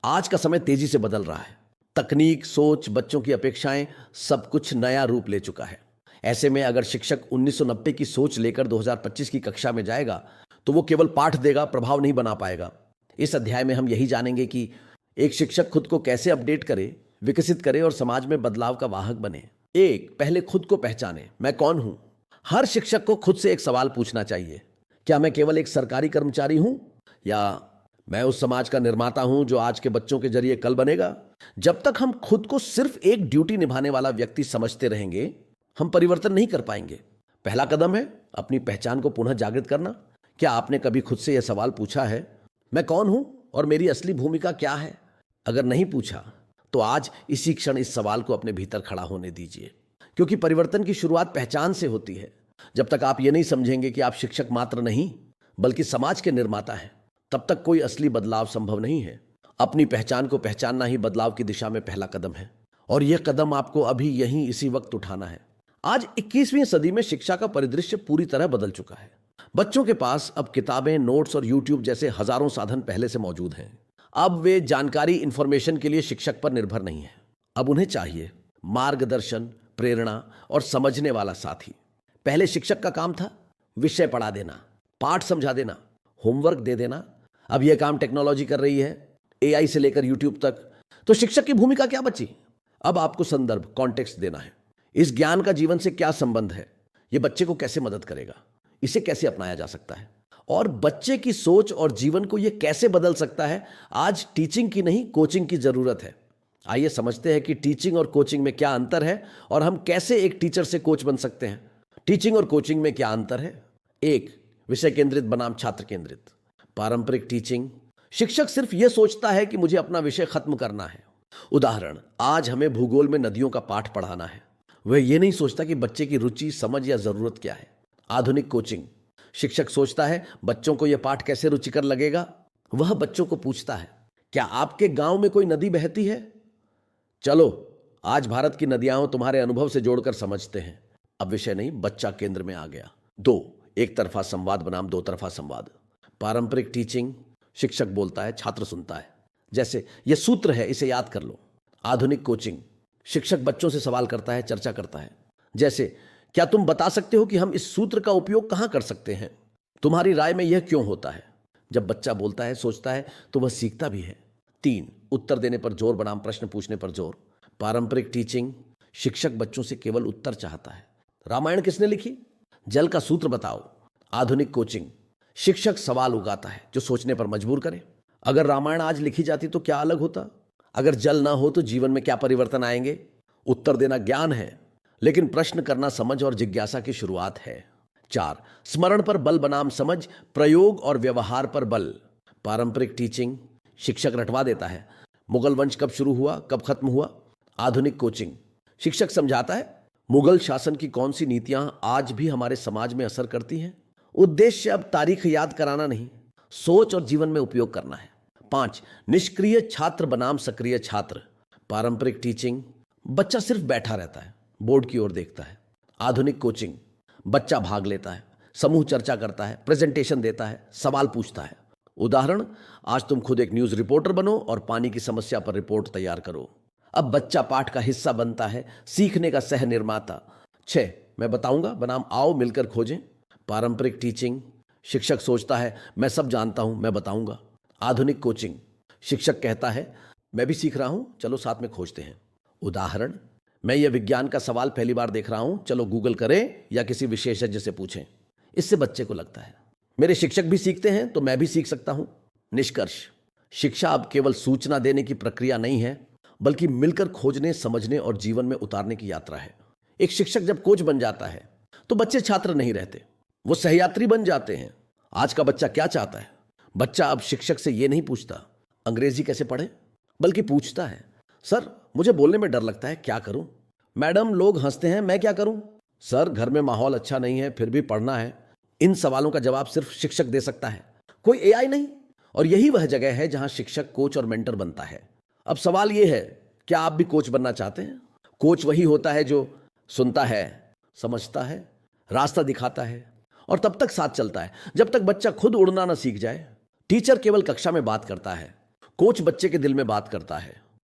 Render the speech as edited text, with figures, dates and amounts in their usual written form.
आज का समय तेजी से बदल रहा है। तकनीक, सोच, बच्चों की अपेक्षाएं, सब कुछ नया रूप ले चुका है। ऐसे में अगर शिक्षक 1990 की सोच लेकर 2025 की कक्षा में जाएगा तो वो केवल पाठ देगा, प्रभाव नहीं बना पाएगा। इस अध्याय में हम यही जानेंगे कि एक शिक्षक खुद को कैसे अपडेट करे, विकसित करे और समाज में बदलाव का वाहक बने। पहले खुद को पहचाने, मैं कौन हूं। हर शिक्षक को खुद से एक सवाल पूछना चाहिए, क्या मैं केवल एक सरकारी कर्मचारी हूं या मैं उस समाज का निर्माता हूं जो आज के बच्चों के जरिए कल बनेगा। जब तक हम खुद को सिर्फ एक ड्यूटी निभाने वाला व्यक्ति समझते रहेंगे, हम परिवर्तन नहीं कर पाएंगे। पहला कदम है अपनी पहचान को पुनः जागृत करना। क्या आपने कभी खुद से यह सवाल पूछा है, मैं कौन हूं और मेरी असली भूमिका क्या है? अगर नहीं पूछा तो आज इसी क्षण इस सवाल को अपने भीतर खड़ा होने दीजिए, क्योंकि परिवर्तन की शुरुआत पहचान से होती है। जब तक आप ये नहीं समझेंगे कि आप शिक्षक मात्र नहीं बल्कि समाज के निर्माता हैं, तब तक कोई असली बदलाव संभव नहीं है। अपनी पहचान को पहचानना ही बदलाव की दिशा में पहला कदम है और यह कदम आपको अभी यहीं इसी वक्त उठाना है। आज 21वीं सदी में शिक्षा का परिदृश्य पूरी तरह बदल चुका है। बच्चों के पास अब किताबें, नोट्स और यूट्यूब जैसे हजारों साधन पहले से मौजूद हैं। अब वे जानकारी, इंफॉर्मेशन के लिए शिक्षक पर निर्भर नहीं है। अब उन्हें चाहिए मार्गदर्शन, प्रेरणा और समझने वाला साथी। पहले शिक्षक का काम था विषय पढ़ा देना, पाठ समझा देना, होमवर्क दे देना। अब यह काम टेक्नोलॉजी कर रही है, एआई से लेकर यूट्यूब तक। तो शिक्षक की भूमिका क्या बची? अब आपको संदर्भ, कॉन्टेक्स्ट देना है। इस ज्ञान का जीवन से क्या संबंध है, यह बच्चे को कैसे मदद करेगा, इसे कैसे अपनाया जा सकता है और बच्चे की सोच और जीवन को यह कैसे बदल सकता है। आज टीचिंग की नहीं, कोचिंग की जरूरत है। आइए समझते हैं कि टीचिंग और कोचिंग में क्या अंतर है और हम कैसे एक टीचर से कोच बन सकते हैं। टीचिंग और कोचिंग में क्या अंतर है? विषय केंद्रित बनाम छात्र केंद्रित। पारंपरिक टीचिंग, शिक्षक सिर्फ यह सोचता है कि मुझे अपना विषय खत्म करना है। उदाहरण, आज हमें भूगोल में नदियों का पाठ पढ़ाना है। वह यह नहीं सोचता कि बच्चे की रुचि, समझ या जरूरत क्या है। आधुनिक कोचिंग, शिक्षक सोचता है बच्चों को यह पाठ कैसे रुचिकर लगेगा। वह बच्चों को पूछता है, क्या आपके गांव में कोई नदी बहती है? चलो आज भारत की नदियां तुम्हारे अनुभव से जोड़कर समझते हैं। अब विषय नहीं, बच्चा केंद्र में आ गया। एक तरफा संवाद बनाम दो तरफा संवाद। पारंपरिक टीचिंग, शिक्षक बोलता है, छात्र सुनता है, जैसे यह सूत्र है, इसे याद कर लो। आधुनिक कोचिंग, शिक्षक बच्चों से सवाल करता है, चर्चा करता है, जैसे क्या तुम बता सकते हो कि हम इस सूत्र का उपयोग कहां कर सकते हैं? तुम्हारी राय में यह क्यों होता है? जब बच्चा बोलता है, सोचता है, तो वह सीखता भी है। उत्तर देने पर जोर बनाम प्रश्न पूछने पर जोर। पारंपरिक टीचिंग, शिक्षक बच्चों से केवल उत्तर चाहता है। रामायण किसने लिखी? जल का सूत्र बताओ। आधुनिक कोचिंग, शिक्षक सवाल उगाता है जो सोचने पर मजबूर करे। अगर रामायण आज लिखी जाती तो क्या अलग होता? अगर जल ना हो तो जीवन में क्या परिवर्तन आएंगे? उत्तर देना ज्ञान है, लेकिन प्रश्न करना समझ और जिज्ञासा की शुरुआत है। स्मरण पर बल बनाम समझ, प्रयोग और व्यवहार पर बल। पारंपरिक टीचिंग, शिक्षक रटवा देता है, मुगल वंश कब शुरू हुआ, कब खत्म हुआ। आधुनिक कोचिंग, शिक्षक समझाता है, मुगल शासन की कौन सी नीतियां आज भी हमारे समाज में असर करती हैं। उद्देश्य अब तारीख याद कराना नहीं, सोच और जीवन में उपयोग करना है। निष्क्रिय छात्र बनाम सक्रिय छात्र। पारंपरिक टीचिंग, बच्चा सिर्फ बैठा रहता है, बोर्ड की ओर देखता है। आधुनिक कोचिंग, बच्चा भाग लेता है, समूह चर्चा करता है, प्रेजेंटेशन देता है, सवाल पूछता है। उदाहरण, आज तुम खुद एक न्यूज रिपोर्टर बनो और पानी की समस्या पर रिपोर्ट तैयार करो। अब बच्चा पाठ का हिस्सा बनता है, सीखने का सह निर्माता। मैं बताऊंगा बनाम आओ मिलकर खोजें। पारंपरिक टीचिंग, शिक्षक सोचता है मैं सब जानता हूं, मैं बताऊंगा। आधुनिक कोचिंग, शिक्षक कहता है मैं भी सीख रहा हूं, चलो साथ में खोजते हैं। उदाहरण, मैं यह विज्ञान का सवाल पहली बार देख रहा हूं, चलो गूगल करें या किसी विशेषज्ञ से पूछें। इससे बच्चे को लगता है मेरे शिक्षक भी सीखते हैं तो मैं भी सीख सकता हूं। निष्कर्ष, शिक्षा अब केवल सूचना देने की प्रक्रिया नहीं है, बल्कि मिलकर खोजने, समझने और जीवन में उतारने की यात्रा है। एक शिक्षक जब कोच बन जाता है तो बच्चे छात्र नहीं रहते, वो सहयात्री बन जाते हैं। आज का बच्चा क्या चाहता है? बच्चा अब शिक्षक से यह नहीं पूछता अंग्रेजी कैसे पढ़े, बल्कि पूछता है सर मुझे बोलने में डर लगता है, क्या करूं? मैडम लोग हंसते हैं, मैं क्या करूं? सर घर में माहौल अच्छा नहीं है, फिर भी पढ़ना है। इन सवालों का जवाब सिर्फ शिक्षक दे सकता है, कोई एआई नहीं। और यही वह जगह है जहां शिक्षक कोच और मेंटर बनता है। अब सवाल यह है, क्या आप भी कोच बनना चाहते हैं? कोच वही होता है जो सुनता है, समझता है, रास्ता दिखाता है और तब तक साथ चलता है जब तक बच्चा खुद उड़ना ना सीख जाए। टीचर केवल कक्षा में बात करता है, कोच बच्चे के दिल में बात करता है